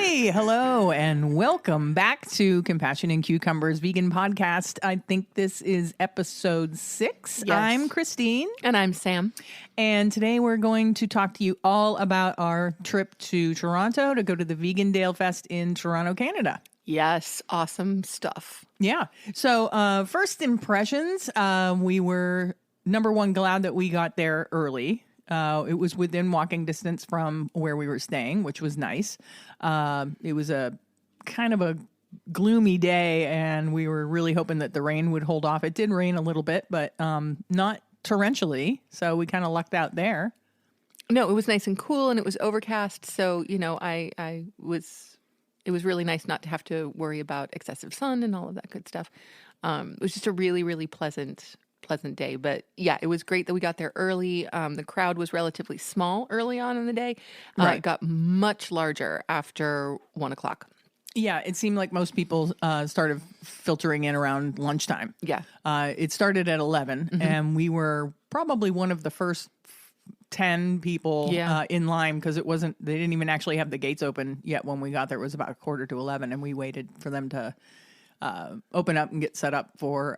Hey, hello, and welcome back to Compassion and Cucumbers Vegan Podcast. I think this is episode 6. Yes. I'm Christine. And I'm Sam. And today we're going to talk to you all about our trip to Toronto to go to the Vegandale Fest in Toronto, Canada. Yes, awesome stuff. Yeah. So first impressions, we were, number one, glad that we got there early. It was within walking distance from where we were staying, which was nice. It was a kind of a gloomy day, and we were really hoping that the rain would hold off. It did rain a little bit, but not torrentially, so we kind of lucked out there. No, it was nice and cool, and it was overcast, so, you know, it was really nice not to have to worry about excessive sun and all of that good stuff. It was just a really, really pleasant day. But yeah, it was great that we got there early. The crowd was relatively small early on in the day. Right. It got much larger after 1 o'clock. Yeah, it seemed like most people started filtering in around lunchtime. Yeah. It started at 11, and we were probably one of the first 10 people in line, because they didn't even actually have the gates open yet when we got there. It was about 11:15, and we waited for them to open up and get set up for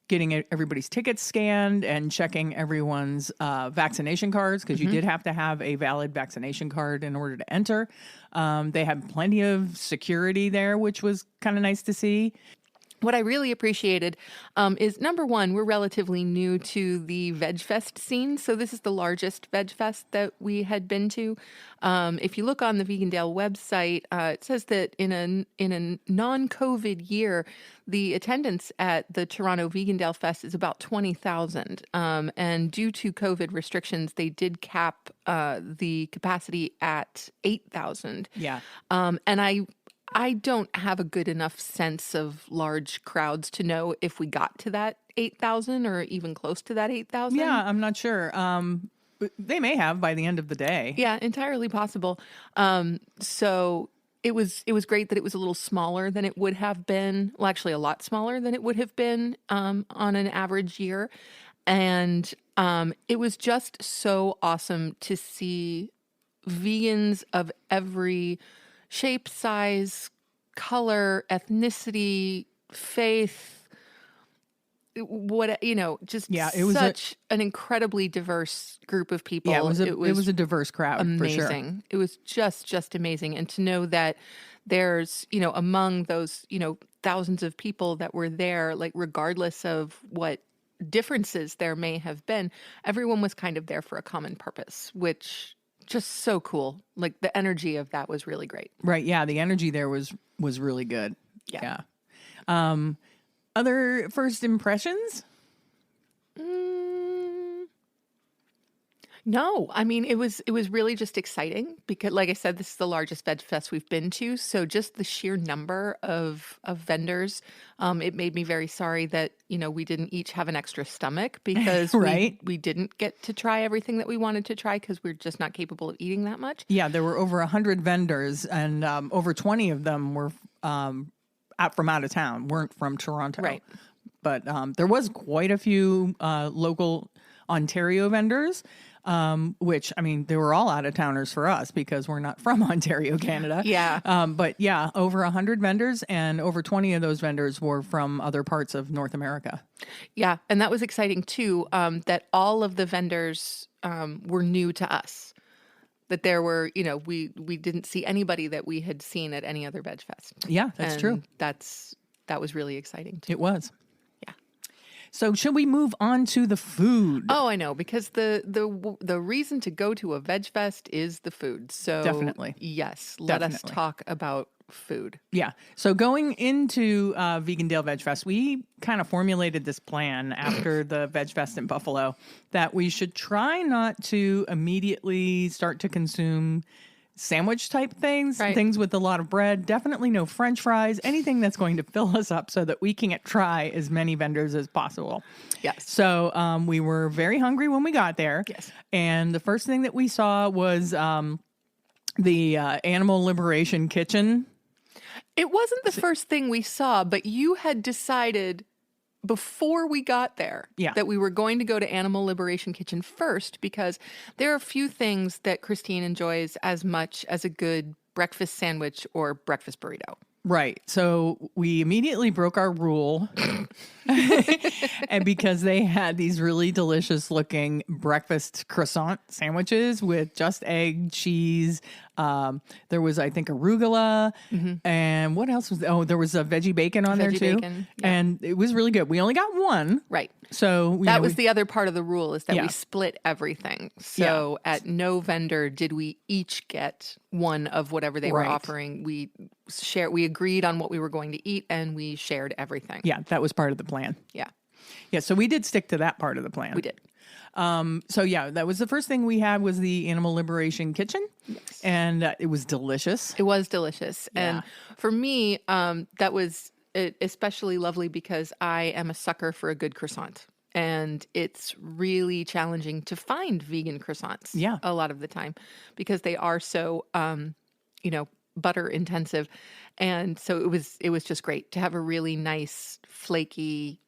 getting everybody's tickets scanned and checking everyone's vaccination cards, because you did have to have a valid vaccination card in order to enter. They had plenty of security there, which was kind of nice to see. What I really appreciated is, number one, we're relatively new to the Vegfest scene. So this is the largest Vegfest that we had been to. If you look on the Vegandale website, it says that in a non-COVID year, the attendance at the Toronto Vegandale Fest is about 20,000. And due to COVID restrictions, they did cap the capacity at 8,000. Yeah. And I don't have a good enough sense of large crowds to know if we got to that 8,000 or even close to that 8,000. Yeah, I'm not sure. They may have by the end of the day. Yeah, entirely possible. So it was great that it was a little smaller than it would have been. Well, actually a lot smaller than it would have been on an average year. And it was just so awesome to see vegans of every shape, size, color, ethnicity, faith, it was such an incredly diverse group of people. Yeah, it was a diverse crowd. Amazing. For sure. It was just amazing. And to know that there's, among those, thousands of people that were there, like regardless of what differences there may have been, everyone was kind of there for a common purpose, which just so cool. Like the energy of that was really great. Right. Yeah. The energy there was really good. Yeah. Other first impressions? No, I mean, it was really just exciting because, like I said, this is the largest Vegfest we've been to. So just the sheer number of vendors, it made me very sorry that, we didn't each have an extra stomach because right. we didn't get to try everything that we wanted to try because we're just not capable of eating that much. Yeah, there were over 100 vendors, and over 20 of them were from out of town, weren't from Toronto. Right. But there was quite a few local Ontario vendors. Which, I mean, they were all out-of-towners for us because we're not from Ontario, Canada. Yeah. But yeah, over 100 vendors, and over 20 of those vendors were from other parts of North America. Yeah, and that was exciting too, that all of the vendors were new to us. That there were, we didn't see anybody that we had seen at any other Vegfest. Yeah, that's true. That was really exciting too. It was. So should we move on to the food? Oh, I know, because the reason to go to a Vegfest is the food. So definitely. Yes, let us talk about food. Yeah. So going into Vegandale Vegfest, we kind of formulated this plan after the Vegfest in Buffalo that we should try not to immediately start to consume sandwich type things, right. Things with a lot of bread, definitely no French fries, anything that's going to fill us up so that we can try as many vendors as possible. Yes. So we were very hungry when we got there. Yes. And the first thing that we saw was the Animal Liberation Kitchen. It wasn't the first thing we saw, but you had decided before we got there that we were going to go to Animal Liberation Kitchen first because there are a few things that Christine enjoys as much as a good breakfast sandwich or breakfast burrito. Right. So we immediately broke our rule and because they had these really delicious looking breakfast croissant sandwiches with just egg, cheese. There was, I think, arugula. And what else was there? Oh, there was a veggie bacon on there too. Bacon, yeah. And it was really good. We only got one. Right. So that was the other part of the rule is that Yeah. we split everything. So at no vendor did we each get one of whatever they were Right. offering. We agreed on what we were going to eat and we shared everything. Yeah, that was part of the plan. Yeah. Yeah, so we did stick to that part of the plan. We did. So yeah, that was the first thing we had was the Animal Liberation Kitchen. Yes. And it was delicious. It was delicious. Yeah. And for me, that was especially lovely because I am a sucker for a good croissant. And it's really challenging to find vegan croissants Yeah. a lot of the time because they are so, butter intensive. And so it was just great to have a really nice, flaky,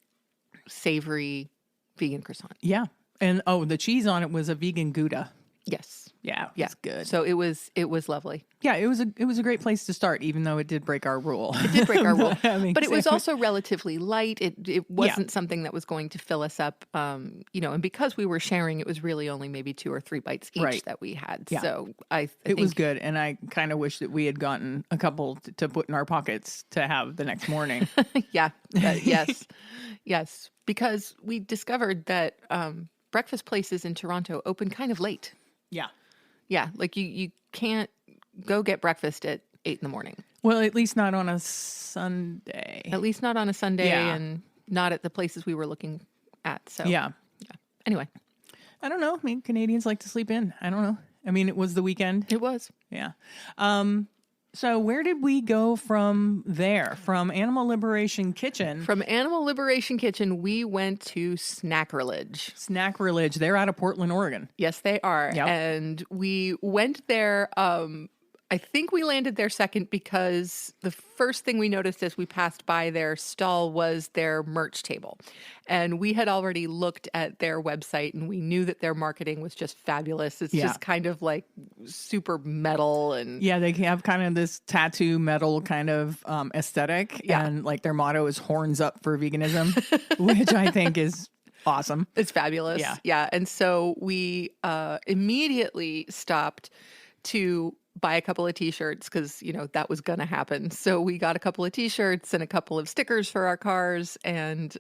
savory vegan croissant. Yeah. And the cheese on it was a vegan Gouda. Yes. Yeah, Yeah. it's good. So it was lovely. Yeah, it was a great place to start, even though it did break our rule. It did break our rule, Having but it was sandwich- also relatively light. It wasn't something that was going to fill us up, and because we were sharing, it was really only maybe 2 or 3 bites each Right. that we had. Yeah. So It was good, and I kind of wish that we had gotten a couple to put in our pockets to have the next morning. Yeah. Yes. Because we discovered that breakfast places in Toronto open kind of late. Yeah. Yeah, like you can't go get breakfast at 8 a.m. Well, at least not on a Sunday. At least not on a Sunday, Yeah. and not at the places we were looking at. So Yeah. Anyway, I don't know. I mean, Canadians like to sleep in. I don't know. I mean, it was the weekend. it was. Yeah. So where did we go from there? From Animal Liberation Kitchen. From Animal Liberation Kitchen, we went to Snackrillage. Snackrillage. They're out of Portland, Oregon. Yes, they are. Yep. And we went there. I think we landed there second because the first thing we noticed as we passed by their stall was their merch table. And we had already looked at their website and we knew that their marketing was just fabulous. It's Yeah. just kind of like super metal and Yeah, they have kind of this tattoo metal kind of aesthetic. Yeah. And like their motto is horns up for veganism, which I think is awesome. it's fabulous. Yeah. Yeah. And so we immediately stopped to buy a couple of t-shirts because, that was going to happen. So we got a couple of t-shirts and a couple of stickers for our cars. And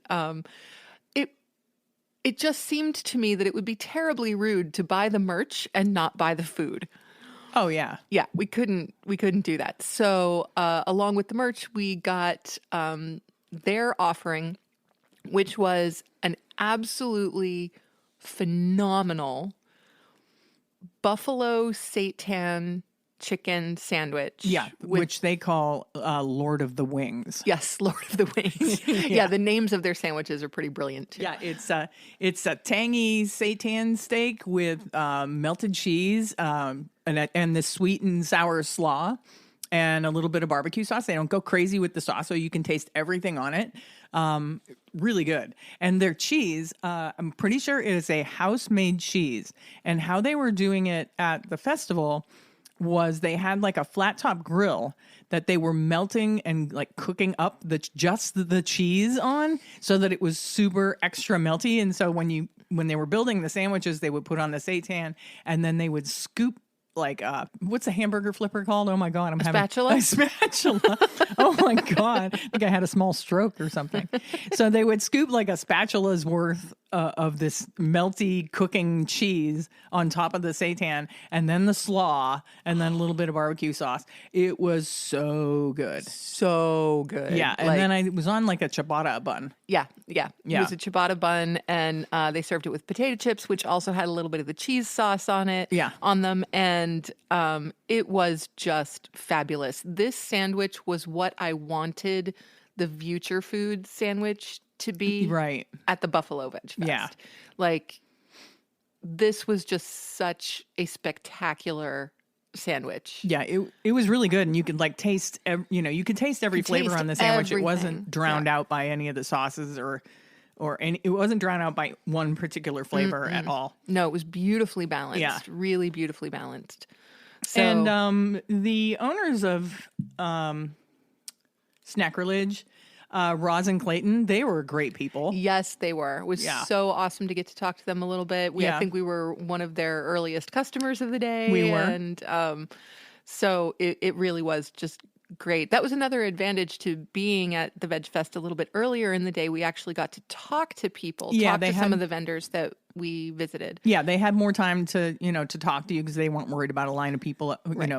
it just seemed to me that it would be terribly rude to buy the merch and not buy the food. Oh, yeah. Yeah, we couldn't do that. So along with the merch, we got their offering, which was an absolutely phenomenal buffalo seitan chicken sandwich. Yeah, with- which they call Lord of the Wings. yes, Lord of the Wings. yeah, the names of their sandwiches are pretty brilliant too. Yeah, it's a tangy seitan steak with melted cheese and the sweet and sour slaw and a little bit of barbecue sauce. They don't go crazy with the sauce, so you can taste everything on it. Really good. And their cheese, I'm pretty sure it is a house-made cheese. And how they were doing it at the festival was they had like a flat top grill that they were melting and like cooking up just the cheese on so that it was super extra melty. And so when they were building the sandwiches, they would put on the seitan and then they would scoop like what's a hamburger flipper called? Oh my god, I'm having spatula? a spatula. Oh my god, I think I had a small stroke or something. So they would scoop like a spatula's worth of this melty cooking cheese on top of the seitan, and then the slaw, and then a little bit of barbecue sauce. It was so good. So good. Yeah, and then I was on like a ciabatta bun. Yeah. It was a ciabatta bun, and they served it with potato chips, which also had a little bit of the cheese sauce on it. Yeah. On them, and it was just fabulous. This sandwich was what I wanted the Future Food sandwich to be. Right. At the Buffalo Vegfest. Yeah. Like this was just such a spectacular sandwich. Yeah, it was really good, and you could like taste, you could taste every flavor taste on the sandwich. everything. It wasn't drowned out by any of the sauces or any. It wasn't drowned out by one particular flavor at all. No, it was beautifully balanced. Yeah. Really beautifully balanced. So, And the owners of Snackerledge, Roz and Clayton, they were great people. yes, they were. It was so awesome to get to talk to them a little bit. I think we were one of their earliest customers of the day. We were. And so it really was just great. That was another advantage to being at the Vegfest a little bit earlier in the day. We actually got to talk to people, talk to some of the vendors that we visited. Yeah, they had more time to, to talk to you because they weren't worried about a line of people,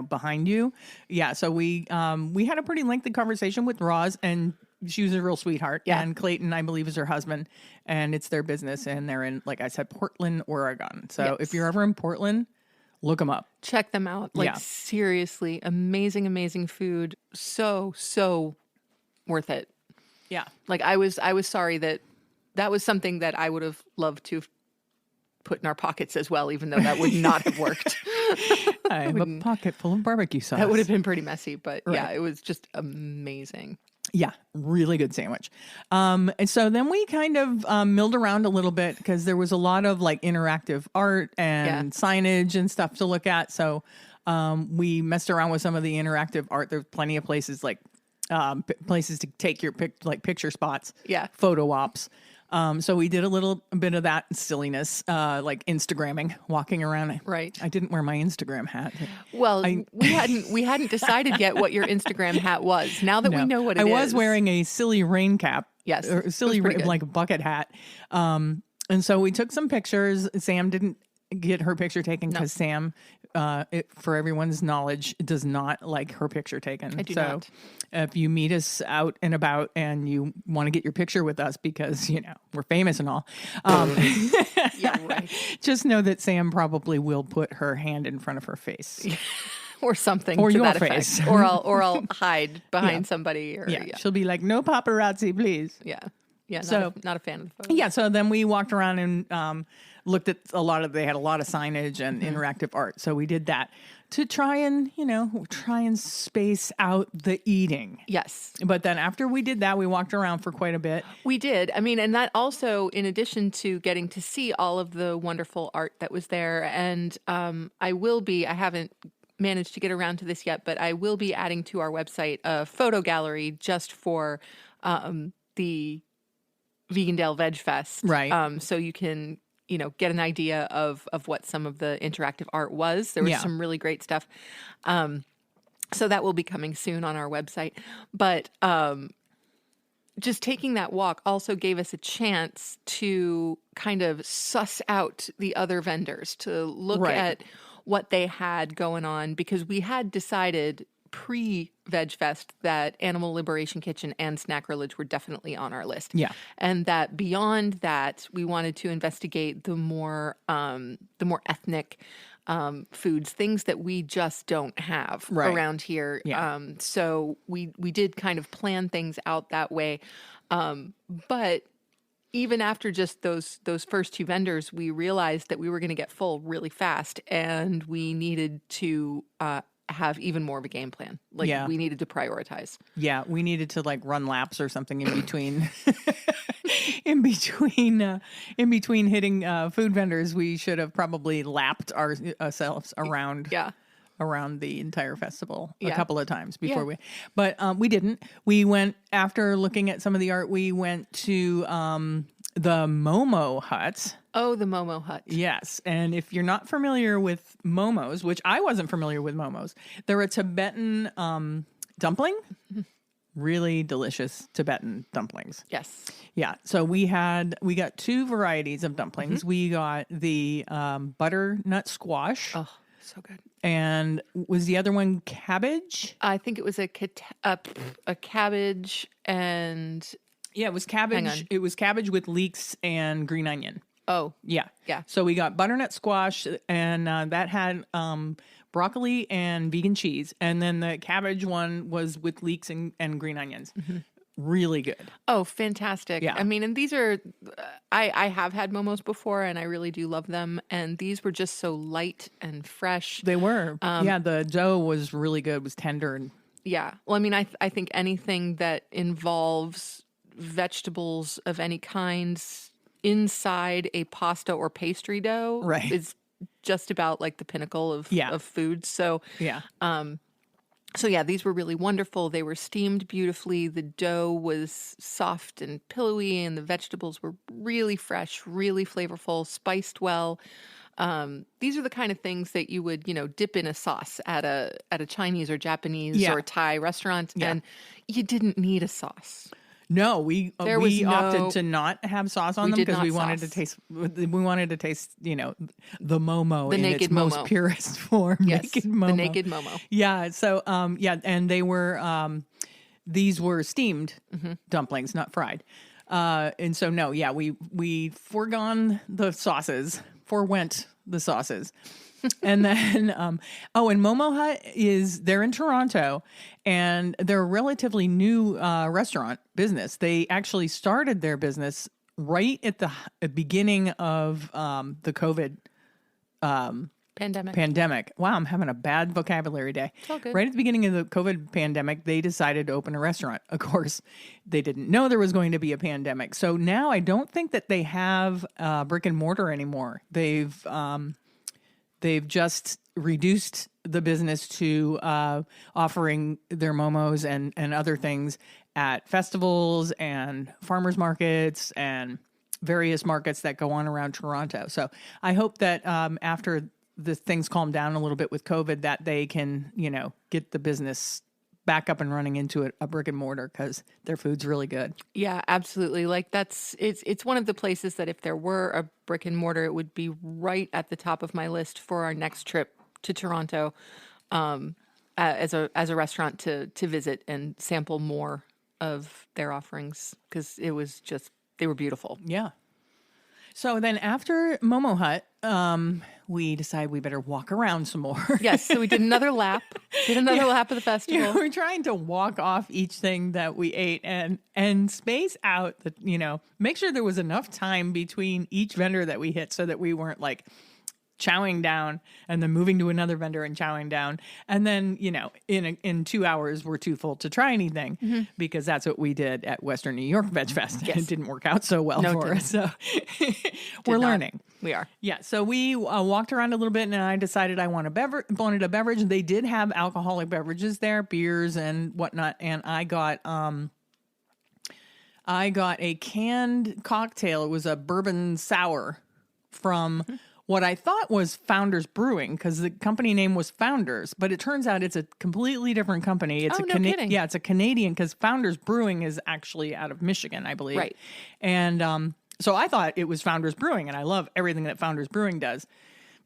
behind you. Yeah, so we had a pretty lengthy conversation with Roz, and she was a real sweetheart. Yeah. And Clayton, I believe, is her husband, and it's their business, and they're in, like I said, Portland, Oregon. So if you're ever in Portland, look them up. Check them out. Seriously, amazing, amazing food. So worth it. Yeah. Like I was sorry that was something that I would have loved to have put in our pockets as well, even though that would not have worked. I have a pocket full of barbecue sauce. That would have been pretty messy, but yeah, it was just amazing. Yeah, really good sandwich. And so then we kind of milled around a little bit because there was a lot of like interactive art and signage and stuff to look at. So we messed around with some of the interactive art. There's plenty of places like places to take your picture spots. Yeah. Photo ops. So we did a little bit of that silliness, like Instagramming, walking around. Right. I didn't wear my Instagram hat. Well, we hadn't decided yet what your Instagram hat was. Now that we know what it is. I was wearing a silly rain cap. Yes. Or silly like a bucket hat. And so we took some pictures. Sam didn't get her picture taken because Sam, for everyone's knowledge, does not like her picture taken. I do not. If you meet us out and about and you want to get your picture with us because, we're famous and all, yeah, right. Just know that Sam probably will put her hand in front of her face. Or something or to your that face. effect. Or I'll hide behind somebody. Or, She'll be like, no paparazzi, please. Yeah. Yeah, not a fan of the photo. Yeah, so then we walked around and looked at they had a lot of signage and interactive art. So we did that to try and space out the eating. Yes. But then after we did that, we walked around for quite a bit. We did. I mean, and that also, in addition to getting to see all of the wonderful art that was there, and I haven't managed to get around to this yet, but I will be adding to our website a photo gallery just for the Vegandale Vegfest. Right. So you can, get an idea of what some of the interactive art was. There was some really great stuff. So that will be coming soon on our website. But just taking that walk also gave us a chance to kind of suss out the other vendors, to look at what they had going on, because we had decided pre-Vegfest that Animal Liberation Kitchen and Snackerledge were definitely on our list. Yeah. And that beyond that, we wanted to investigate the more ethnic foods, things that we just don't have around here. Yeah. So we did kind of plan things out that way. But even after just those first two vendors, we realized that we were going to get full really fast, and we needed to have even more of a game plan. We needed to prioritize. Yeah, we needed to run laps or something in between. in between hitting food vendors, we should have probably lapped ourselves around. Yeah. Around the entire festival a couple of times before but we didn't. We went, after looking at some of the art, we went to the Momo Hut. Oh, the Momo Hut. Yes. And if you're not familiar with momos, which I wasn't familiar with momos, they're a Tibetan dumpling. Really delicious Tibetan dumplings. Yes. Yeah. So we got two varieties of dumplings. We got the butternut squash. Oh, so good. And was the other one cabbage? I think it was a cabbage and... Yeah, it was cabbage. It was cabbage with leeks and green onion. Oh. Yeah. Yeah. So we got butternut squash, and that had broccoli and vegan cheese. And then the cabbage one was with leeks and green onions. Really good. Oh, fantastic. Yeah. I mean, and these are, I have had momos before, and I really do love them. And these were just so light and fresh. They were. The dough was really good. It was tender. And yeah. Well, I mean, I think anything that involves vegetables of any kinds inside a pasta or pastry dough is just about like the pinnacle of food. So Yeah. So yeah, these were really wonderful. They were steamed beautifully. The dough was soft and pillowy, and the vegetables were really fresh, really flavorful, spiced well. These are the kind of things that you would, dip in a sauce at a Chinese or Japanese or Thai restaurant, and you didn't need a sauce. No, we opted to not have sauce on them because we wanted to taste. We wanted to taste, the Momo in its most purest form. Yes, naked Momo. The naked Momo. Yeah. So, and they were these were steamed dumplings, not fried. And so no, we forewent the sauces. And then, and Momo Hut they're in Toronto, and they're a relatively new restaurant business. They actually started their business right at the beginning of the COVID pandemic. Wow, I'm having a bad vocabulary day. It's all good. Right at the beginning of the COVID pandemic, they decided to open a restaurant. Of course, they didn't know there was going to be a pandemic. So now I don't think that they have brick and mortar anymore. They've just reduced the business to offering their momos and other things at festivals and farmers markets and various markets that go on around Toronto. So I hope that after the things calm down a little bit with COVID, that they can, get the business back up and running into a brick and mortar, because their food's really good. Yeah, absolutely. Like it's one of the places that if there were a brick and mortar, it would be right at the top of my list for our next trip to Toronto, as a restaurant to visit and sample more of their offerings, because they were beautiful. Yeah. So then after Momo Hut, we decided we better walk around some more. Yes, so we did another lap. Lap of the festival. We're trying to walk off each thing that we ate and space out make sure there was enough time between each vendor that we hit so that we weren't like chowing down and then moving to another vendor and chowing down. And then, in 2 hours, we're too full to try anything, because that's what we did at Western New York Vegfest. Yes. It didn't work out so well for us. So we're learning. We are. Yeah. So we walked around a little bit, and I decided I wanted a beverage. They did have alcoholic beverages there, beers and whatnot. And I got a canned cocktail. It was a bourbon sour from what I thought was Founders Brewing, because the company name was Founders, but it turns out it's a completely different company. It's no kidding. Yeah, it's a Canadian, because Founders Brewing is actually out of Michigan, I believe. Right. And so I thought it was Founders Brewing, and I love everything that Founders Brewing does,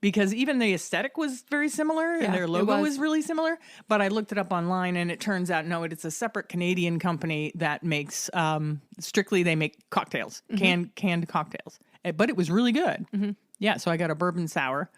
because even the aesthetic was very similar, and their logo was really similar. But I looked it up online, and it turns out, no, it's a separate Canadian company that makes, strictly they make cocktails, canned cocktails. But it was really good. Mm-hmm. Yeah, so I got a bourbon sour.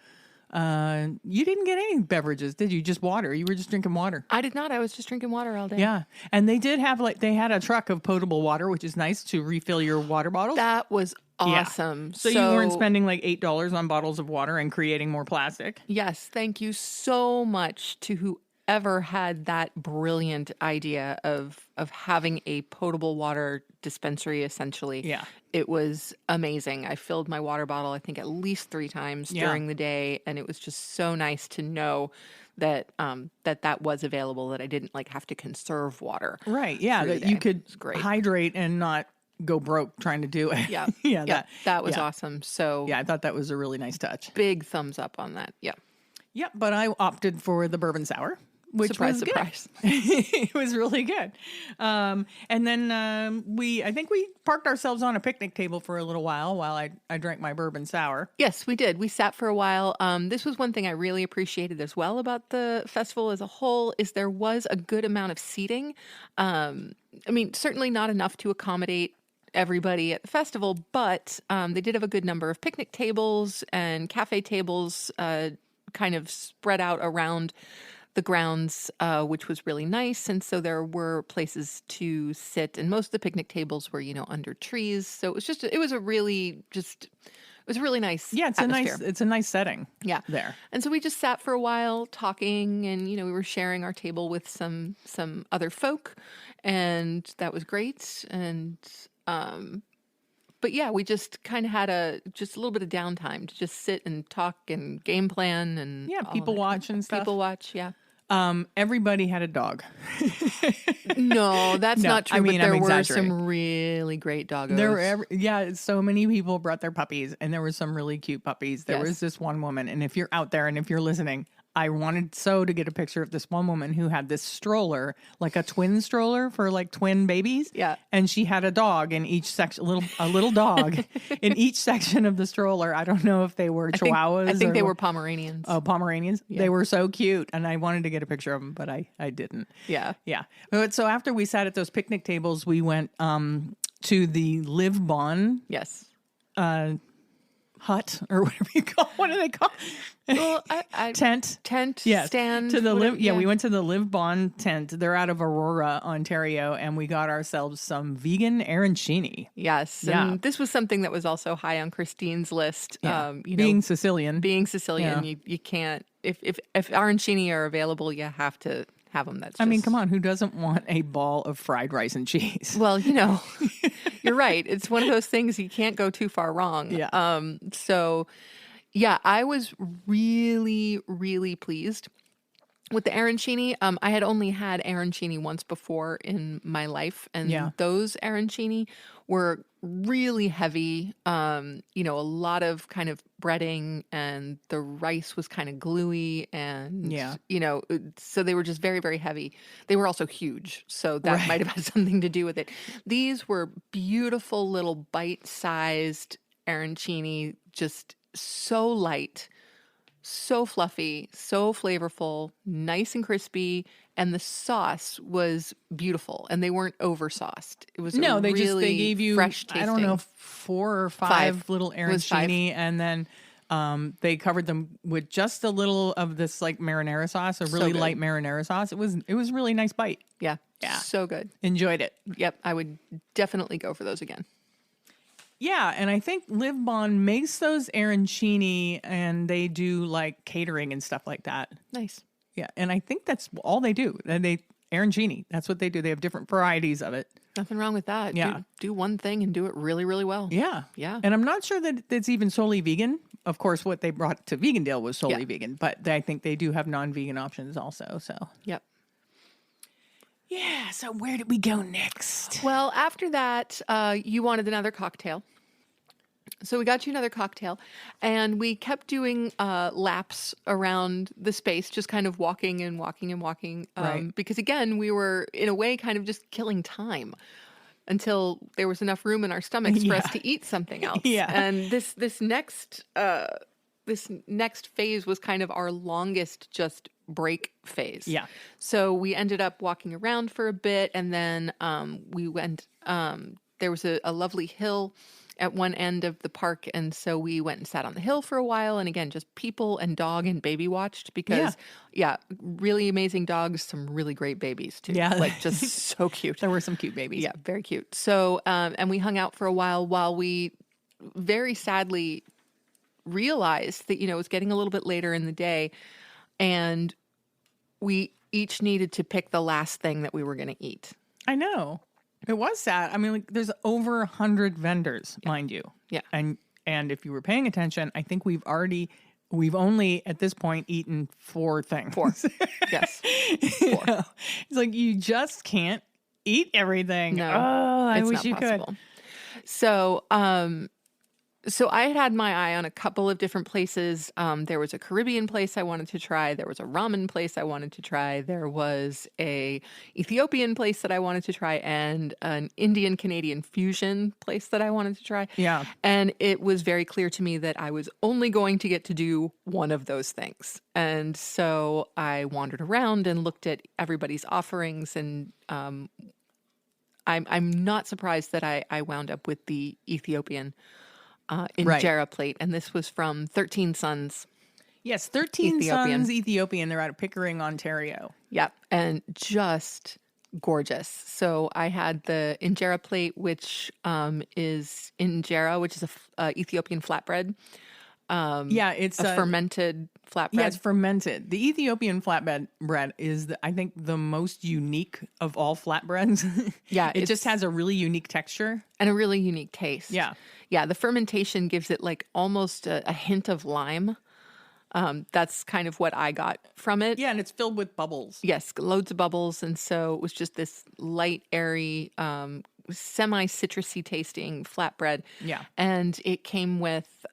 You didn't get any beverages, did you? Just water. You were just drinking water. I did not. I was just drinking water all day. Yeah. And they did have they had a truck of potable water, which is nice to refill your water bottles. That was awesome. Yeah. So you weren't spending like $8 on bottles of water and creating more plastic. Yes. Thank you so much to whoever had that brilliant idea of having a potable water dispensary, essentially. Yeah. It was amazing. I filled my water bottle, I think, at least 3 times during the day, and it was just so nice to know that that was available, that I didn't have to conserve water. Right. Yeah. That you could hydrate and not go broke trying to do it. Yeah. That was awesome. So yeah, I thought that was a really nice touch. Big thumbs up on that. Yeah. Yep. But I opted for the bourbon sour, which surprise. It was really good. And then I think we parked ourselves on a picnic table for a little while I drank my bourbon sour. Yes, we did. We sat for a while. This was one thing I really appreciated as well about the festival as a whole, is there was a good amount of seating. Certainly not enough to accommodate everybody at the festival, but they did have a good number of picnic tables and cafe tables kind of spread out around the grounds, which was really nice. And so there were places to sit, and most of the picnic tables were, under trees. So it was a really nice atmosphere. It's a nice setting. Yeah. There. And so we just sat for a while talking, and, we were sharing our table with some other folk, and that was great. And, But yeah, we just kind of had just a little bit of downtime to just sit and talk and game plan and people watch and stuff. People watch, yeah. Everybody had a dog. No, that's not true. But there were exaggerating. some really great doggos. There were so many people brought their puppies, and there were some really cute puppies. There was this one woman, and if you're out there and if you're listening, I wanted so to get a picture of this one woman who had this stroller, like a twin stroller for like twin babies. Yeah. And she had a dog in each section, a little dog in each section of the stroller. I don't know if they were Chihuahuas. I think they were Pomeranians. Oh, Pomeranians. Yeah. They were so cute. And I wanted to get a picture of them, but I didn't. Yeah. Yeah. But so after we sat at those picnic tables, we went to the Live Bon. Yes. Hut or whatever you call. What do they call? Well, tent. Yes. Stand. To the Live. Yeah, we went to the Live Bon tent. They're out of Aurora, Ontario, and we got ourselves some vegan arancini. Yes. Yeah. And this was something that was also high on Christine's list. Yeah. Being Sicilian, you can't. If arancini are available, you have to have them. I mean, come on, who doesn't want a ball of fried rice and cheese? Well, you're right. It's one of those things you can't go too far wrong. Yeah. So, yeah, I was really, really pleased with the arancini. I had only had arancini once before in my life, and those arancini were really heavy. A lot of kind of breading, and the rice was kind of gluey, and so they were just very, very heavy. They were also huge, so that might have had something to do with it. These were beautiful little bite-sized arancini, just so light, so fluffy, so flavorful, nice and crispy, and the sauce was beautiful, and they weren't over sauced. It was they gave you fresh tasting. I don't know, 4 or 5 little arancini, and then they covered them with just a little of this like marinara sauce, a really light marinara sauce. It was a really nice bite. Yeah, so good. Enjoyed it. Yep, I would definitely go for those again. Yeah, and I think Live Bon makes those arancini, and they do like catering and stuff like that. Nice. Yeah, and I think that's all they do. And arancini, that's what they do. They have different varieties of it. Nothing wrong with that. Yeah. Do one thing and do it really, really well. Yeah. Yeah. And I'm not sure that it's even solely vegan. Of course, what they brought to Vegandale was solely vegan, but I think they do have non-vegan options also. So. Yep. Yeah, so where did we go next? Well, after that, you wanted another cocktail. So we got you another cocktail, and we kept doing laps around the space, just kind of walking and walking and walking. Because again, we were in a way kind of just killing time until there was enough room in our stomachs for us to eat something else. And this next phase was kind of our longest just break phase. Yeah. So we ended up walking around for a bit, and then we went. There was a lovely hill at one end of the park, and so we went and sat on the hill for a while, and again, just people and dog and baby watched because really amazing dogs, some really great babies too. Yeah, like just so cute. There were some cute babies. Yeah, very cute. So and we hung out for a while we very sadly realized that it was getting a little bit later in the day, and we each needed to pick the last thing that we were going to eat. I know. It was sad. I mean, like, there's over 100 vendors, mind you. Yeah. And if you were paying attention, I think we've only at this point eaten 4 things. 4. Yes. 4. It's like you just can't eat everything. No. Oh, I wish you could. So I had my eye on a couple of different places. There was a Caribbean place I wanted to try. There was a ramen place I wanted to try. There was a Ethiopian place that I wanted to try, and an Indian-Canadian fusion place that I wanted to try. Yeah. And it was very clear to me that I was only going to get to do one of those things. And so I wandered around and looked at everybody's offerings, and I'm not surprised that I wound up with the Ethiopian injera plate, and this was from 13 Sons. Yes, 13 Sons Ethiopian. They're out of Pickering, Ontario. Yep, and just gorgeous. So I had the injera plate, which is injera, which is a Ethiopian flatbread. It's a fermented flatbread. Yeah, it's fermented. The Ethiopian flatbread bread is, I think, the most unique of all flatbreads. Yeah, it just has a really unique texture and a really unique taste. Yeah. Yeah, the fermentation gives it like almost a hint of lime. That's kind of what I got from it. Yeah, and it's filled with bubbles. Yes, loads of bubbles. And so it was just this light, airy, semi-citrusy tasting flatbread. Yeah. And it came with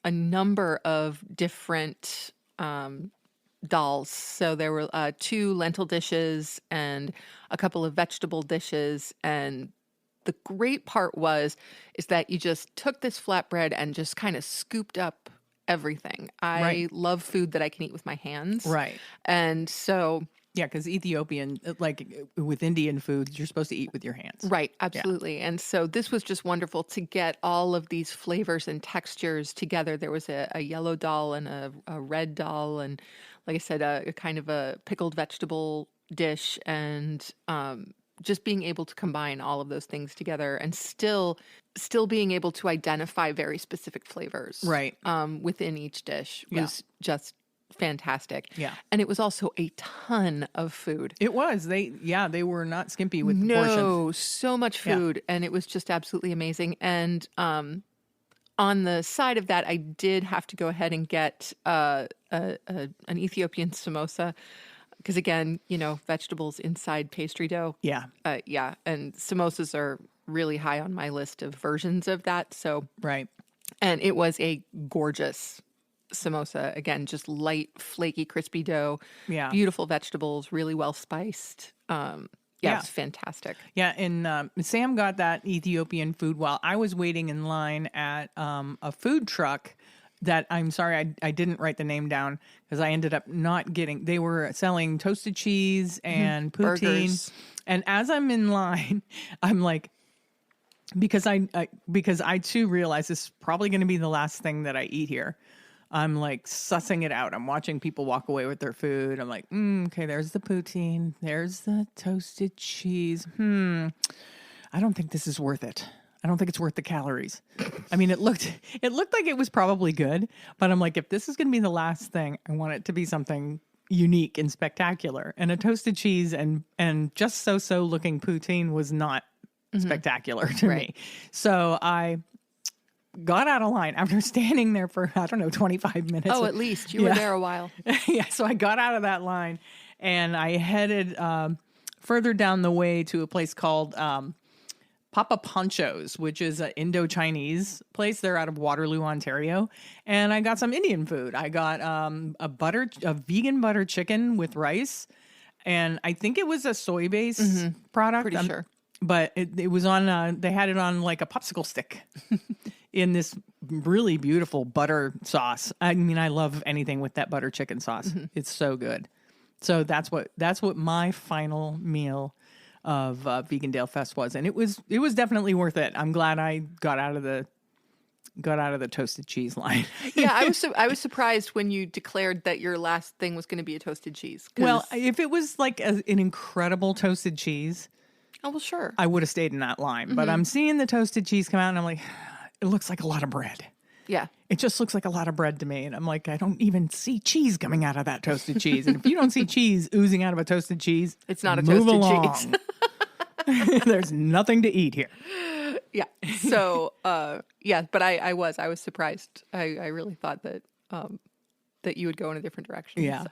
a number of different dals. So there were 2 lentil dishes and a couple of vegetable dishes. And the great part is that you just took this flatbread and just kind of scooped up everything. I love food that I can eat with my hands. Right. And so... Yeah, because Ethiopian, like with Indian foods, you're supposed to eat with your hands. Right, absolutely. Yeah. And so this was just wonderful to get all of these flavors and textures together. There was a yellow dal and a red dal, and like I said, a kind of a pickled vegetable dish, and just being able to combine all of those things together and still being able to identify very specific flavors within each dish was just fantastic. Yeah. And it was also a ton of food. It was. They were not skimpy with the portions. No, so much food. And it was just absolutely amazing. And on the side of that, I did have to go ahead and get an Ethiopian samosa. Because again, vegetables inside pastry dough. Yeah. Yeah. And samosas are really high on my list of versions of that. So, right. And it was a gorgeous samosa. Again, just light, flaky, crispy dough. Yeah. Beautiful vegetables, really well spiced. It was fantastic. Yeah, and Sam got that Ethiopian food while I was waiting in line at a food truck that I'm sorry I didn't write the name down because I ended up not getting. They were selling toasted cheese and poutine. Burgers. And as I'm in line, I'm like, because I too realize this is probably going to be the last thing that I eat here. I'm like sussing it out. I'm watching people walk away with their food. I'm like, okay, there's the poutine. There's the toasted cheese. I don't think this is worth it. I don't think it's worth the calories. I mean, it looked like it was probably good, but I'm like, if this is going to be the last thing, I want it to be something unique and spectacular. And a toasted cheese and just so looking poutine was not spectacular to me. So I got out of line after standing there for, 25 minutes. Oh, at least. You were there a while. Yeah, so I got out of that line and I headed further down the way to a place called Papa Poncho's, which is an Indo-Chinese place. They're out of Waterloo, Ontario. And I got some Indian food. I got a vegan butter chicken with rice. And I think it was a soy-based product. Pretty sure. But it was on, they had it on like a popsicle stick. In this really beautiful butter sauce. I mean, I love anything with that butter chicken sauce. It's so good. So that's what my final meal of Vegandale Fest was, and it was definitely worth it. I'm glad I got out of the toasted cheese line. Yeah, I was surprised when you declared that your last thing was going to be a toasted cheese. Well, if it was like an incredible toasted cheese, oh well, sure, I would have stayed in that line. But I'm seeing the toasted cheese come out, and I'm like, it looks like a lot of bread. Yeah. It just looks like a lot of bread to me. And I'm like, I don't even see cheese coming out of that toasted cheese. And if you don't see cheese oozing out of a toasted cheese, it's not a toasted cheese. There's nothing to eat here. Yeah. So, but I was surprised. I really thought that you would go in a different direction. Yeah. So.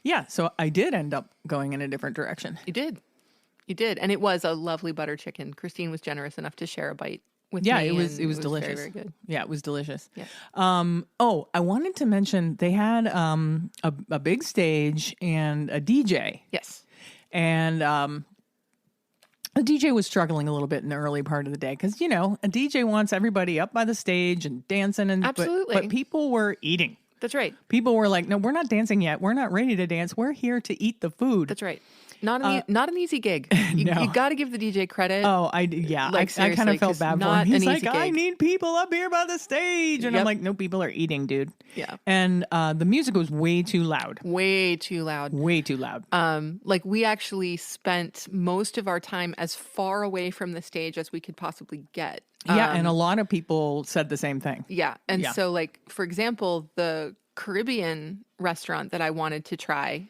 Yeah. So I did end up going in a different direction. You did. And it was a lovely butter chicken. Christine was generous enough to share a bite. Yeah, it was delicious. Very, very good. Yeah, it was delicious. Yeah. I wanted to mention they had a big stage and a DJ. Yes. And the DJ was struggling a little bit in the early part of the day because, a DJ wants everybody up by the stage and dancing. Absolutely. But people were eating. That's right. People were like, no, we're not dancing yet. We're not ready to dance. We're here to eat the food. That's right. Not an easy gig. You got to give the DJ credit. Oh, I kind of felt bad for him. He's like, I need people up here by the stage. And I'm like, no, people are eating, dude. Yeah. And the music was way too loud. Way too loud. Way too loud. We actually spent most of our time as far away from the stage as we could possibly get. Yeah, and a lot of people said the same thing. Yeah. And so, for example, the Caribbean restaurant that I wanted to try.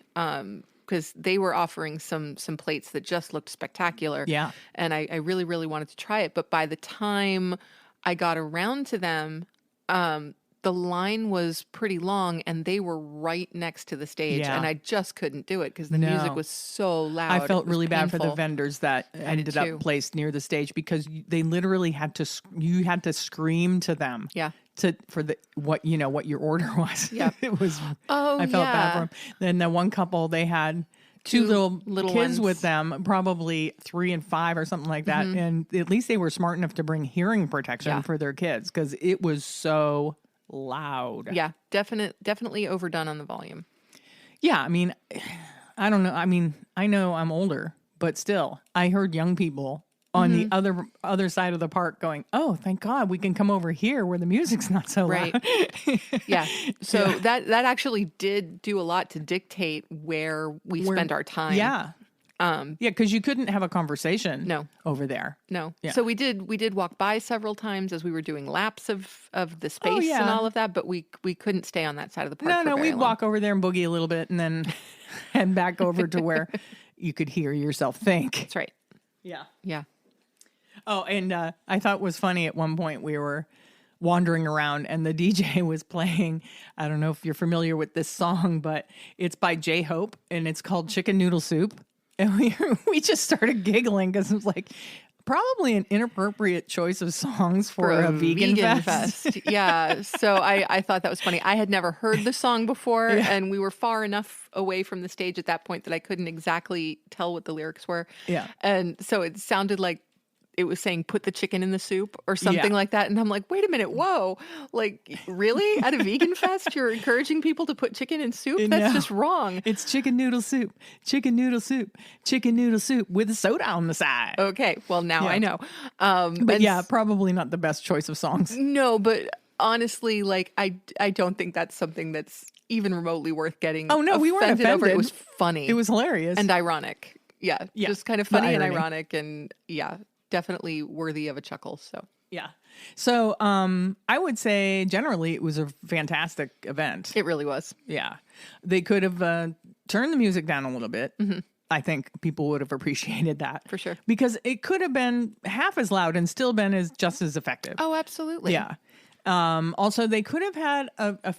Because they were offering some plates that just looked spectacular. Yeah. And I really, really wanted to try it. But by the time I got around to them, the line was pretty long and they were right next to the stage. Yeah. And I just couldn't do it because the music was so loud. I felt really bad for the painful. vendors that ended up placed near the stage because they literally had to, you had to scream to them. Yeah. For the what your order was. Yeah. It was. Oh, I felt bad for yeah. them. Then the one couple, they had two little kids ones. with them, probably 3 and 5 or something like that. And at least they were smart enough to bring hearing protection for their kids because it was so loud. Yeah, definitely overdone on the volume. Yeah, I mean, I don't know. I mean, I know I'm older, but still, I heard young people on the other side of the park going, "Oh, thank God we can come over here where the music's not so loud." Yeah. So that actually did do a lot to dictate where we spend our time. Yeah. Yeah, because you couldn't have a conversation over there. No. Yeah. So we did walk by several times as we were doing laps of the space and all of that, but we couldn't stay on that side of the park. No, we'd walk over there and boogie a little bit and then head back over to where you could hear yourself think. That's right. Yeah. Yeah. Oh, and I thought it was funny at one point we were wandering around and the DJ was playing, I don't know if you're familiar with this song, but it's by J-Hope and it's called Chicken Noodle Soup. And we just started giggling because it was like probably an inappropriate choice of songs for a vegan fest. Yeah. So I thought that was funny. I had never heard the song before and we were far enough away from the stage at that point that I couldn't exactly tell what the lyrics were. Yeah. And so it sounded like it was saying put the chicken in the soup or something like that. And I'm like, wait a minute. Whoa. Like, really? At a vegan fest, you're encouraging people to put chicken in soup? That's just wrong. It's chicken noodle soup, chicken noodle soup, chicken noodle soup with a soda on the side. Okay. Well, now I know. But yeah, probably not the best choice of songs. No, but honestly, like, I don't think that's something that's even remotely worth getting. Oh, no, we weren't offended. Over. It was funny. It was hilarious. And ironic. Yeah. Just kind of funny and ironic and definitely worthy of a chuckle. So yeah. So I would say generally it was a fantastic event. It really was. Yeah. They could have turned the music down a little bit. Mm-hmm. I think people would have appreciated that. For sure. Because it could have been half as loud and still been just as effective. Oh, absolutely. Yeah. Also, they could have had a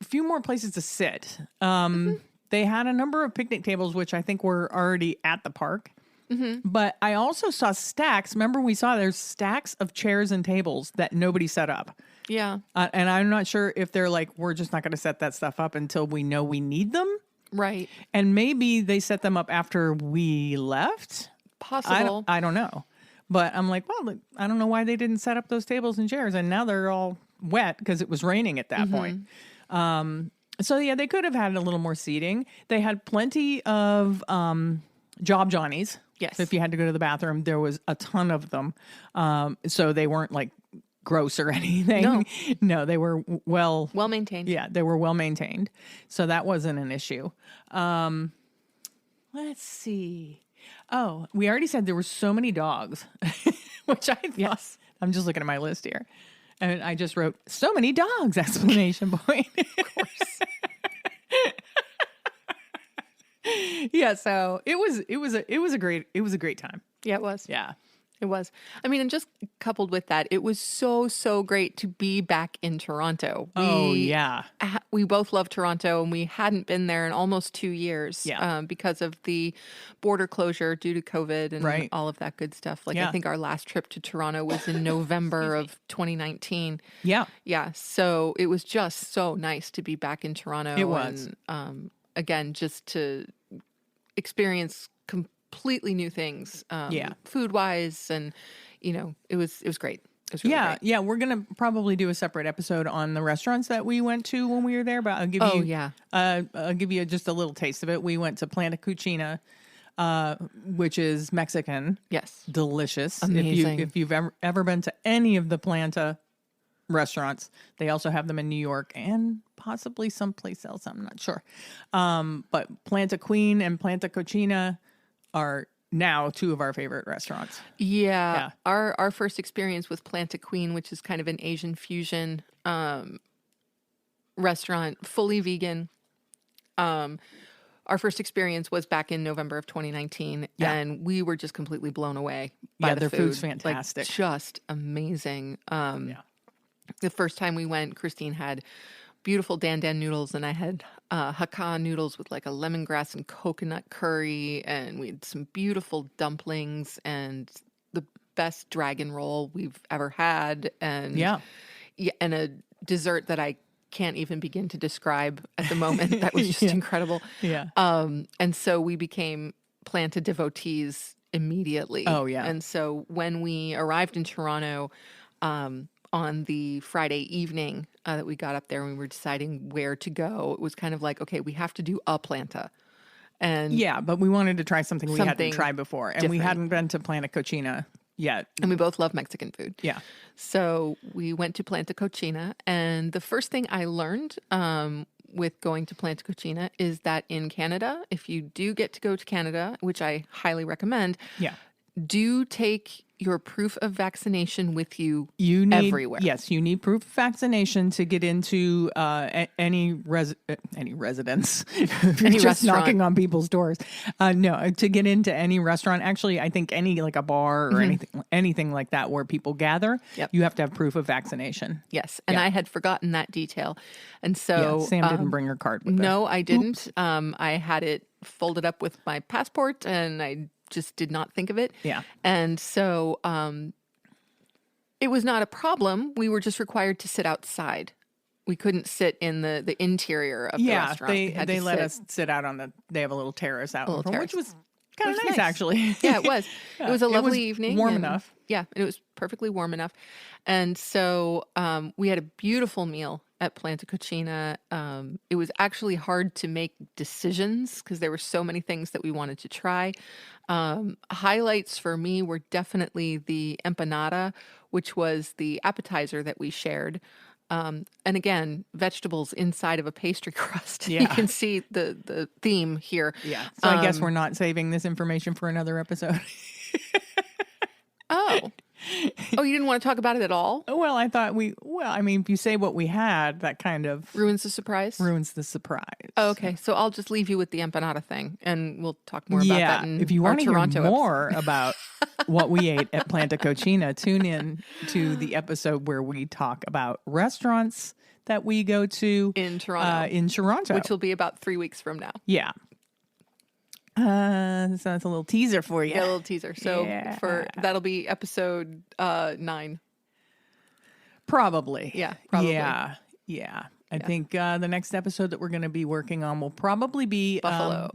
few more places to sit. They had a number of picnic tables, which I think were already at the park. Mm-hmm. But I also saw stacks. Remember, there's stacks of chairs and tables that nobody set up. Yeah. And I'm not sure if they're like, we're just not going to set that stuff up until we know we need them. Right. And maybe they set them up after we left. Possible. I don't know. But I'm like, well, I don't know why they didn't set up those tables and chairs. And now they're all wet because it was raining at that point. So, yeah, they could have had a little more seating. They had plenty of Job Johnnies. Yes. So if you had to go to the bathroom, there was a ton of them. So they weren't like gross or anything. No, they were well maintained. Yeah, they were well maintained. So that wasn't an issue. Let's see. Oh, we already said there were so many dogs, which I thought, I'm just looking at my list here. And I just wrote so many dogs, exclamation point. Of course. Yeah, so it was a great time. Yeah, it was. Yeah. It was. I mean, and just coupled with that, it was so great to be back in Toronto. We both love Toronto, and we hadn't been there in almost 2 years because of the border closure due to COVID and all of that good stuff. Like, I think our last trip to Toronto was in November of 2019. Yeah. Yeah. So it was just so nice to be back in Toronto. It was. And, again, just to experience completely new things, food wise, and it was great. It was really great. Yeah. We're gonna probably do a separate episode on the restaurants that we went to when we were there. But I'll give you just a little taste of it. We went to Planta Cucina, which is Mexican. Yes, delicious. Amazing. If you've ever been to any of the Planta restaurants, they also have them in New York and possibly someplace else. I'm not sure. But Planta Queen and Planta Cucina are now two of our favorite restaurants. Yeah. Our first experience with Planta Queen, which is kind of an Asian fusion restaurant, fully vegan. Our first experience was back in November of 2019, and we were just completely blown away by the their food. food's fantastic. Like, just amazing. The first time we went, Christine had beautiful dan noodles, and I had Hakka noodles with like a lemongrass and coconut curry, and we had some beautiful dumplings and the best dragon roll we've ever had, and and a dessert that I can't even begin to describe at the moment. That was just incredible. And so we became Planta devotees immediately. Oh yeah. And so when we arrived in Toronto on the Friday evening that we got up there and we were deciding where to go, it was kind of like, okay, we have to do a Planta. And but we wanted to try something we hadn't tried before, and we hadn't been to Planta Cochina yet. And we both love Mexican food. Yeah. So we went to Planta Cochina, and the first thing I learned with going to Planta Cochina is that in Canada, if you do get to go to Canada, which I highly recommend, do take your proof of vaccination with you, everywhere. Yes, you need proof of vaccination to get into any residence. If you're just restaurant. knocking on people's doors. No, to get into any restaurant. Actually, I think any like a bar or anything like that where people gather, you have to have proof of vaccination. Yes, and I had forgotten that detail. And so Sam didn't bring her card with her. No, I didn't. I had it folded up with my passport, and I just did not think of it. Yeah. And so it was not a problem. We were just required to sit outside. We couldn't sit in the interior of the restaurant. They let us sit out they have a little terrace out, which was kind of nice. actually. Yeah, it was. It was a lovely evening. Warm enough. Yeah, it was perfectly warm enough. And so we had a beautiful meal at Planta Cochina. It was actually hard to make decisions because there were so many things that we wanted to try. Highlights for me were definitely the empanada, which was the appetizer that we shared. And again, vegetables inside of a pastry crust. Yeah. You can see the theme here. Yeah. So I guess we're not saving this information for another episode. Oh, you didn't want to talk about it at all? Well, I thought if you say what we had, that kind of ruins the surprise. Oh, okay. So I'll just leave you with the empanada thing, and we'll talk more about that in if you want to Toronto hear more about what we ate at Planta Cochina, tune in to the episode where we talk about restaurants that we go to in Toronto, which will be about 3 weeks from now. Yeah. So that's a little teaser for you. Yeah, a little teaser. So that'll be episode 9. Probably. Yeah, probably. Yeah. I think the next episode that we're going to be working on will probably be Buffalo.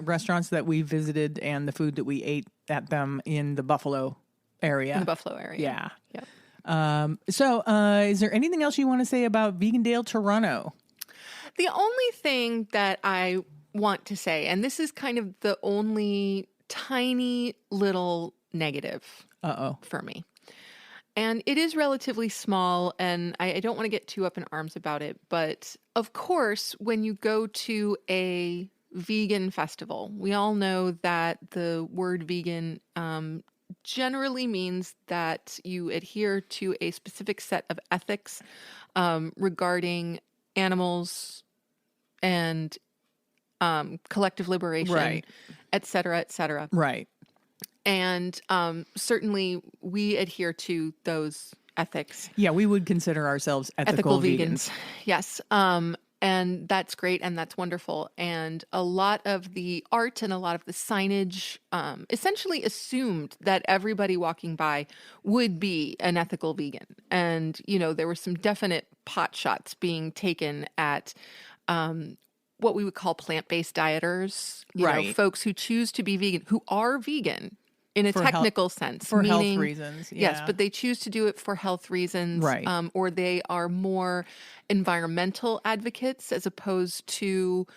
Restaurants that we visited and the food that we ate at them in the Buffalo area. In the Buffalo area. Yeah. Yep. So is there anything else you want to say about Vegandale Toronto? The only thing that I want to say, and this is kind of the only tiny little negative for me. And it is relatively small, and I don't want to get too up in arms about it. But of course, when you go to a vegan festival, we all know that the word vegan generally means that you adhere to a specific set of ethics regarding animals and collective liberation, et cetera, et cetera. Right. And certainly we adhere to those ethics. Yeah, we would consider ourselves ethical vegans. Yes. And that's great and that's wonderful. And a lot of the art and a lot of the signage essentially assumed that everybody walking by would be an ethical vegan. And, there were some definite pot shots being taken at what we would call plant-based dieters, folks who choose to be vegan, who are vegan in a technical sense. For health reasons. Yeah. Yes, but they choose to do it for health reasons. Right. Or they are more environmental advocates as opposed to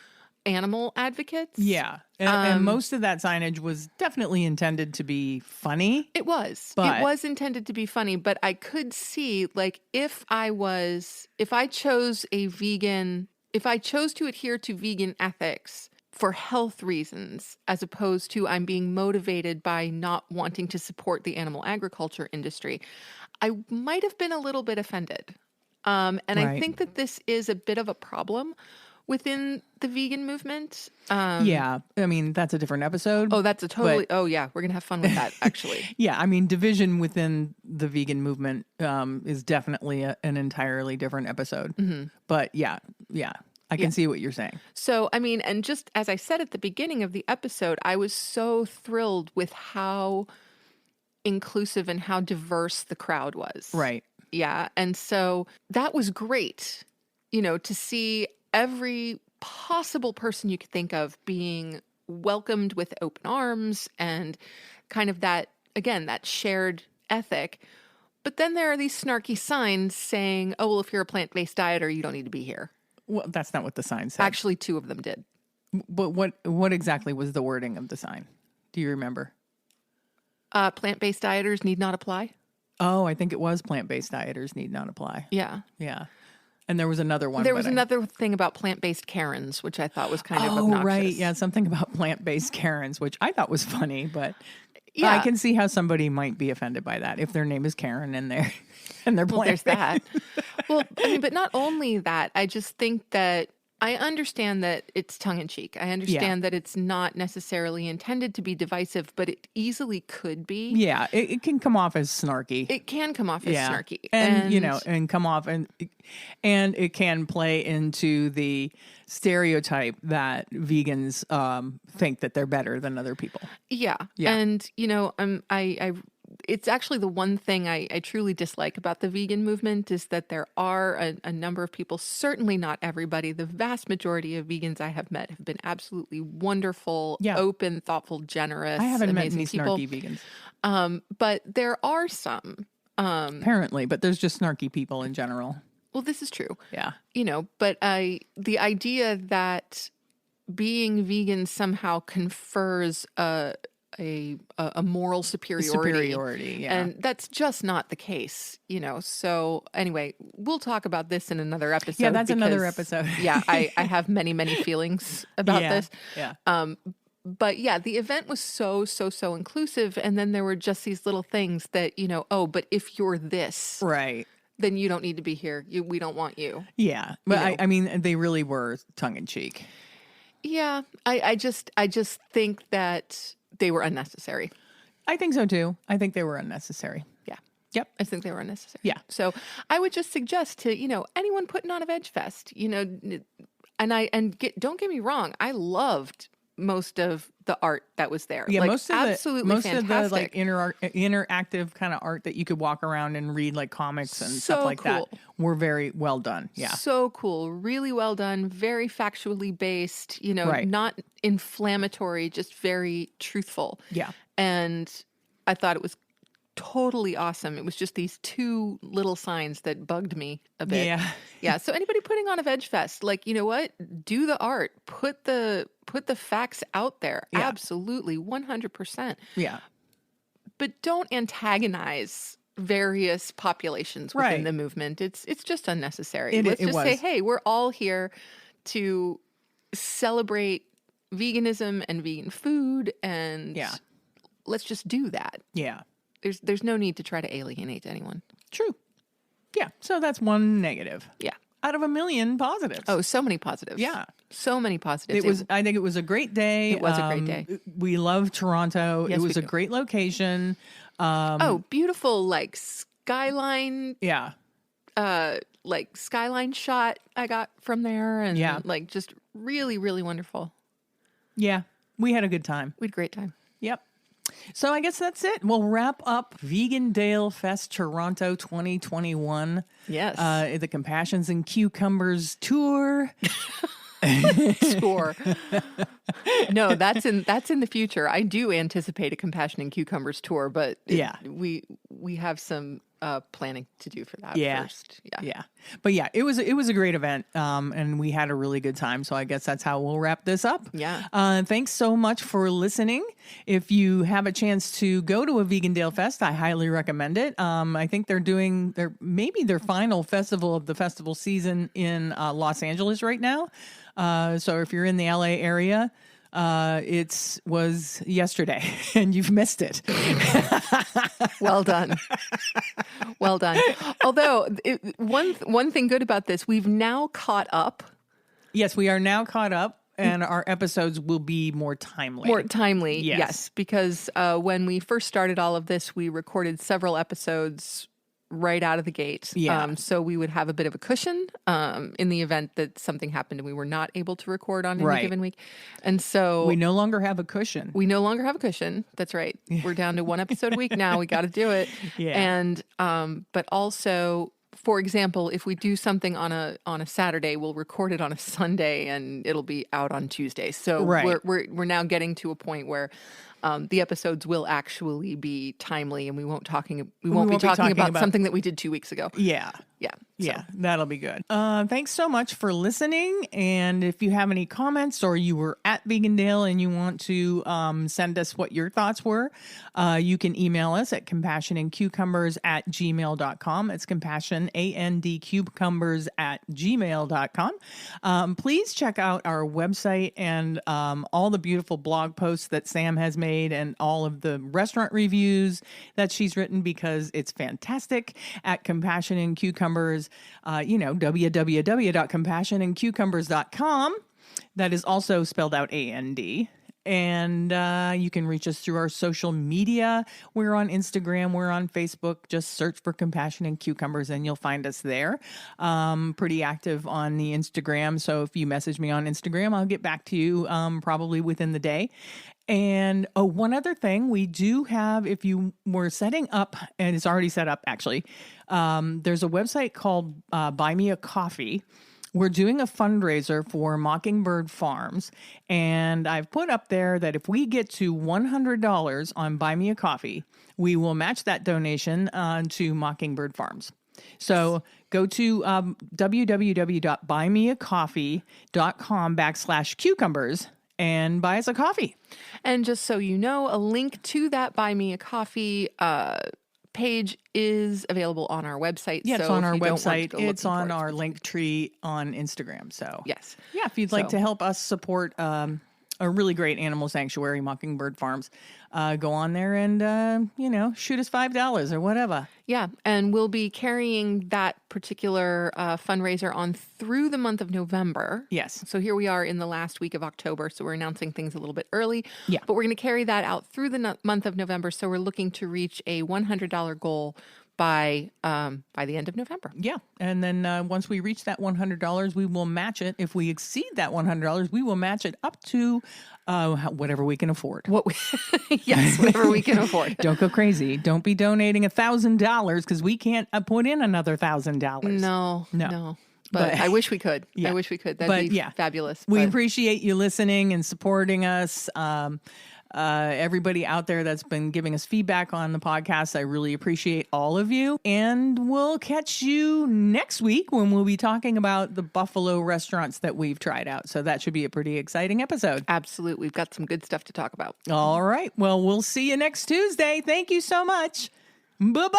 animal advocates. Yeah. And most of that signage was definitely intended to be funny. It was. It was intended to be funny, but I could see, if I chose to adhere to vegan ethics for health reasons, as opposed to I'm being motivated by not wanting to support the animal agriculture industry, I might have been a little bit offended. And I Right. think that this is a bit of a problem within the vegan movement. Yeah. I mean, that's a different episode. Oh, that's a totally, oh yeah, we're going to have fun with that, actually. Yeah. I mean, division within the vegan movement is definitely an entirely different episode. But yeah. I can see what you're saying. So, I mean, and just as I said at the beginning of the episode, I was so thrilled with how inclusive and how diverse the crowd was. Right. Yeah. And so that was great, to see every possible person you could think of being welcomed with open arms and kind of that, again, that shared ethic. But then there are these snarky signs saying, oh, well, if you're a plant-based dieter, you don't need to be here. Well, that's not what the sign said. Actually, 2 of them did. But what exactly was the wording of the sign? Do you remember? Plant-based dieters need not apply. Oh, I think it was plant-based dieters need not apply. Yeah. Yeah. And there was another one. There was another thing about plant-based Karens, which I thought was kind of obnoxious. Oh, right. Yeah, something about plant-based Karens, which I thought was funny, but yeah. I can see how somebody might be offended by that if their name is Karen and they're Well, there's plant-based. that. Well, I mean, but not only that, I just think that I understand that it's tongue-in-cheek. I understand that it's not necessarily intended to be divisive, but it easily could be. Yeah, it can come off as snarky. It can come off as snarky. And and come off and it can play into the stereotype that vegans think that they're better than other people. Yeah. And I it's actually the one thing I truly dislike about the vegan movement is that there are a number of people, certainly not everybody, the vast majority of vegans I have met have been absolutely wonderful, open, thoughtful, generous, I haven't met amazing any people. snarky vegans. But there are some. Apparently, but there's just snarky people in general. Well, this is true. Yeah. But the idea that being vegan somehow confers a moral superiority. Yeah. And that's just not the case, So anyway, we'll talk about this in another episode. Yeah, that's another episode. Yeah, I have many, many feelings about this. Yeah. But yeah, the event was so inclusive. And then there were just these little things that, oh, but if you're this, Right. then you don't need to be here. We don't want you. Yeah. But I mean, they really were tongue in cheek. Yeah. I just think that they were unnecessary. I think so too. I think they were unnecessary. Yeah. Yep. I think they were unnecessary. Yeah. So I would just suggest to, anyone putting on a Vegfest, don't get me wrong. I loved most of the art that was there. Yeah, like, most of fantastic. the like interactive kind of art that you could walk around and read like comics and stuff like that were very well done. Yeah. So cool. Really well done. Very factually based, Right. not inflammatory, just very truthful. Yeah. And I thought it was totally awesome. It was just these 2 little signs that bugged me a bit. Yeah. Yeah. So anybody putting on a Vegfest, like, you know what? Do the art. Put the facts out there. Yeah. Absolutely. 100%. Yeah. But don't antagonize various populations within Right. the movement. It's just unnecessary. It Let's just say, was. hey, we're all here to celebrate veganism and vegan food, and let's just do that. Yeah. There's no need to try to alienate anyone. True. Yeah. So that's one negative. Yeah. Out of a million positives. Oh, so many positives. Yeah. So many positives. I think it was a great day. It was a great day. We love Toronto. Yes, it was we a do. great location. Beautiful, like skyline, Yeah. like skyline shot I got from there, and like just really, really wonderful. Yeah. We had a good time. We had a great time. Yep. So I guess that's it. We'll wrap up Vegandale Fest Toronto 2021. Yes. The Compassions and Cucumbers tour. Score. No, that's in the future. I do anticipate a Compassion and Cucumbers tour, but we have some planning to do for that first. Yeah. But yeah, it was a great event, and we had a really good time. So I guess that's how we'll wrap this up. Yeah. Thanks so much for listening. If you have a chance to go to a Vegandale Fest, I highly recommend it. I think they're doing their final festival of the festival season in Los Angeles right now. So if you're in the LA area, It was yesterday, and you've missed it. Well done. Well done. Although, one thing good about this, we've now caught up. Yes, we are now caught up, and our episodes will be more timely. More timely, yes. Because when we first started all of this, we recorded several episodes right out of the gate. Yeah. So we would have a bit of a cushion in the event that something happened and we were not able to record on any given week. And so we no longer have a cushion. That's right. We're down to one episode a week now. We got to do it. Yeah. And but also, for example, if we do something on a Saturday, we'll record it on a Sunday and it'll be out on Tuesday. So we're now getting to a point where the episodes will actually be timely, and we won't be talking about something that we did 2 weeks ago. Yeah. Yeah. Yeah, that'll be good. Thanks so much for listening. And if you have any comments or you were at Vegandale and you want to send us what your thoughts were, you can email us at compassionandcucumbers@gmail.com. It's compassion, AND cucumbers@gmail.com. Please check out our website and all the beautiful blog posts that Sam has made and all of the restaurant reviews that she's written, because it's fantastic at Compassion and Cucumbers. www.compassionandcucumbers.com. That is also spelled out AND. And you can reach us through our social media. We're on Instagram. We're on Facebook. Just search for Compassion and Cucumbers and you'll find us there. Pretty active on the Instagram. So if you message me on Instagram, I'll get back to you probably within the day. And one other thing, we do have, if you were setting up, and it's already set up actually, there's a website called Buy Me a Coffee. We're doing a fundraiser for Mockingbird Farms, and I've put up there that if we get to $100 on Buy Me a Coffee, we will match that donation to Mockingbird Farms. So go to www.buymeacoffee.com/cucumbers and buy us a coffee. And just so you know, a link to that Buy Me a Coffee page is available on our website. Yeah, it's so on our website. It's on our link tree on Instagram. So yes. Yeah, if you'd like to help us support a really great animal sanctuary, Mockingbird Farms, go on there and, shoot us $5 or whatever. Yeah, and we'll be carrying that particular fundraiser on through the month of November. Yes. So here we are in the last week of October, so we're announcing things a little bit early. Yeah. But we're going to carry that out through the month of November, so we're looking to reach a $100 goal by the end of November. Yeah. And then once we reach that $100, we will match it. If we exceed that $100, we will match it up to whatever we can afford. Yes, whatever we can afford. Don't go crazy. Don't be donating $1,000 because we can't put in another $1,000. No. But I wish we could. Yeah. I wish we could. That'd be fabulous. We appreciate you listening and supporting us. Everybody out there that's been giving us feedback on the podcast, I really appreciate all of you. And we'll catch you next week when we'll be talking about the Buffalo restaurants that we've tried out. So that should be a pretty exciting episode. Absolutely. We've got some good stuff to talk about. All right. Well, we'll see you next Tuesday. Thank you so much. Bye-bye.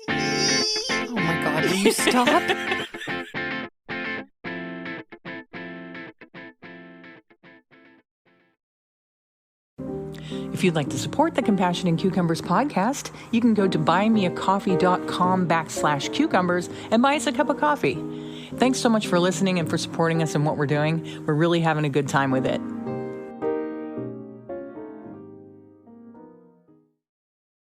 Oh my God, will you stop? If you'd like to support the Compassion and Cucumbers podcast, you can go to buymeacoffee.com/cucumbers and buy us a cup of coffee. Thanks so much for listening and for supporting us in what we're doing. We're really having a good time with it.